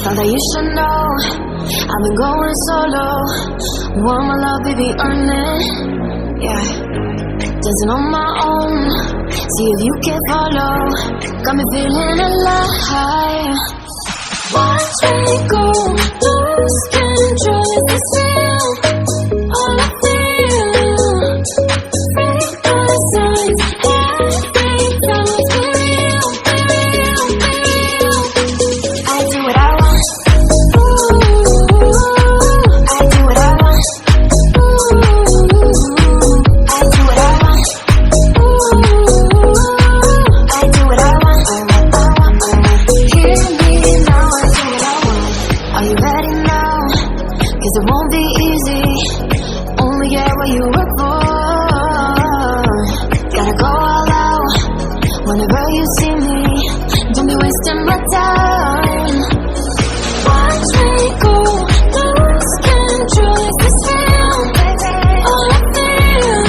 Thought that you should know I've been going solo. Want my love, baby, earn it. Yeah, dancing on my own. See if you can follow. Got me feeling alive. Watch me go, lose control. It's the thrill, all I feel. Break the signs, every time it's for real, for real, for real. I do what I want. Ooh, I do what I want. Ooh, I do what I want. Ooh, I do what I want. Hear me now, I do what I want. Are you ready now? 'Cause it won't be easy. Only get what you work for. Gotta go all out whenever you see me. Don't be wasting my time. Watch me go, lose control. It's the thrill, all I feel.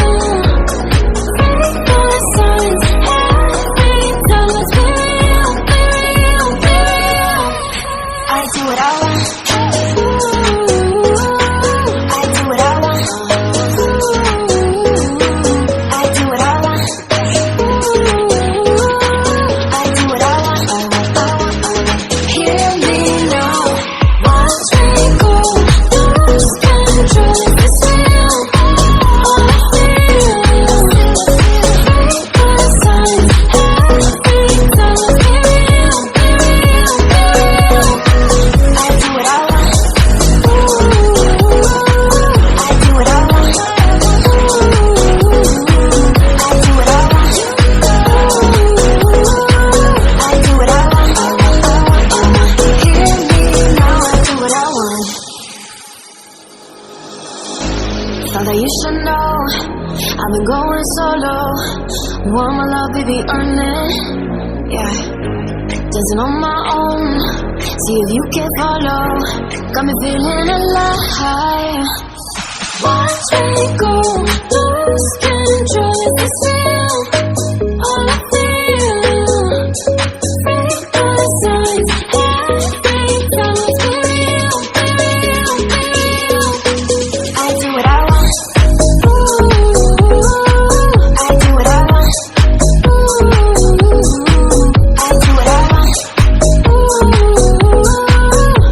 Break the signs, every time it's for real, for real, for real. I do what I want. I do what I want. I do what I want. I do what I want. Hear me now. Watch me go, lose control. It's the thrill, all I feel. Break the signs, every time it's for real, for real, for real. I do what I want. I do what I want. I do what I want. I do what I want. Hear me now, I do what I want. Thought that you should know I've been going solo. Want my love, baby, earn it. Yeah, dancing on my own. See if you can follow. Got me feeling alive. Watch me go, lose control. It's the thrill, all I feel. Break the signs, every time it's for real, for real, for real. I do what I want. Ooh, I do what I want. Ooh, I do what I want. Ooh,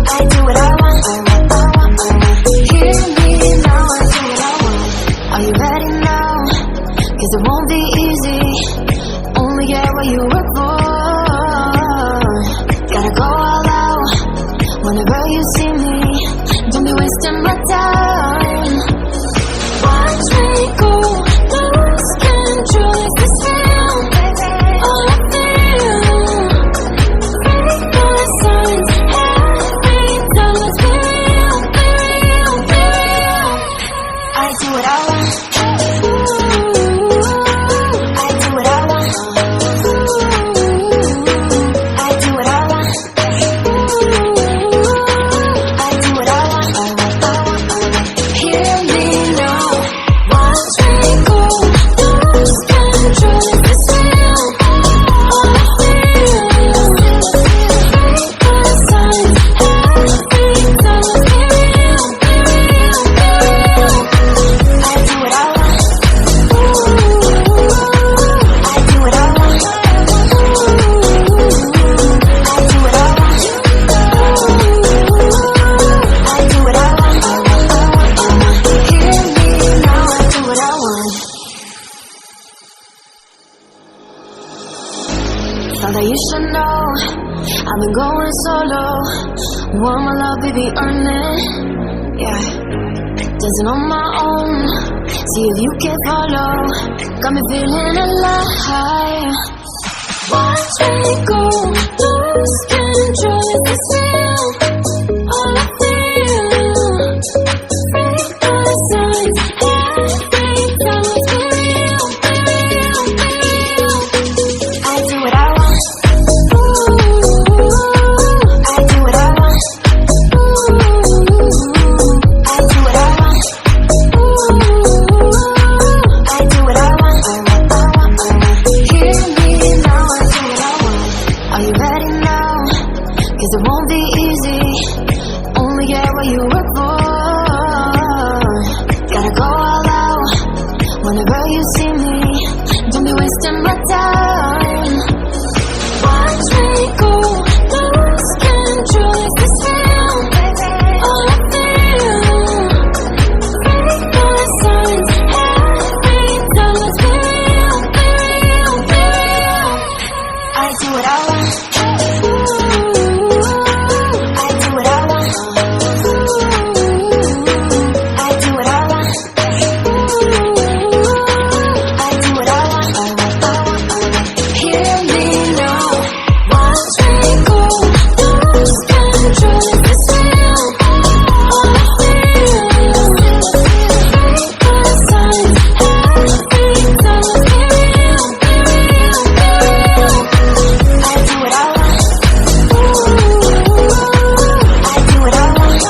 I do what I want. Hear me now, I do what I want. Are you ready now? 'Cause it won't be easy. Only get what you work for. Gotta go all out whenever you see me. Don't be wasting my time. Watch me go, lose control. It's the thrill, all I feel. Break the signs, every time it's for real, for real, for real. I do what I want. I do what I want. I do what I want. I do what I want. Hear me now. Watch me go, lose control. It's the thrill, all I feel. Break the signs, every time it's for real, for real, for real. I do what I want. I do what I want. I do what I want. I do what I want. Hear me now, I do what I want. Thought that you should know I've been going solo. Want my love, baby, earn it. Yeah, dancing on my own. See if you can follow. Got me feeling alive. Watch me go, lose control. It's the thrill, all I feel. Break the signs, every time it's for real, for real, for real. I do what I want. Ooh, I do what I want. Ooh, I do what I want. Ooh, I do what I want. Hear me now, I do what I want. 'cause it won't be easy. Only get what you work for. Gotta go all out whenever you see me. Don't be wasting my time. Watch me go, lose control. Is this real? All I feel. Break the signs. Every time let's be real, be real, be real. I do what I want. I do what I want. I do what I want. I do what I want. Hear me now. Watch me go, lose control. Is this real? All I feel. Break the signs. Every time let's be real, be real, be real. I do what I want. I do what I want.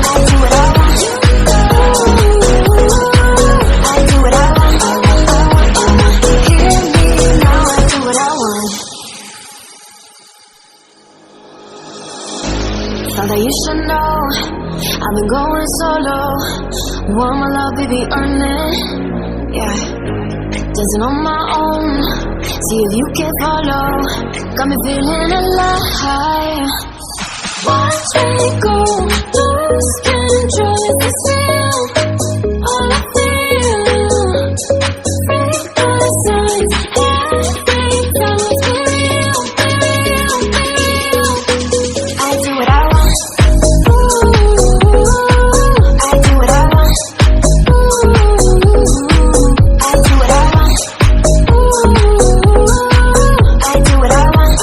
I do what I want. I do what I want. Hear me now. I do what I want. Thought that you should know I've been going solo. Want my love, baby, earn it. Yeah, dancing on my own. See if you can follow. Got me feeling alive. Watch me go, lose control. Is this real? All I feel. Break the signs. Every time let's be real, be real, be real. I do what I want. I do what I want. I do what I want. I do what I want.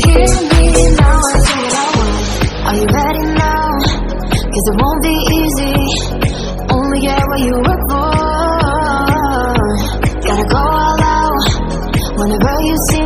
Hear me now. I do what I want. Are you ready now? 'Cause it won't be easy. Only get what you work for. Gotta go all out whenever you see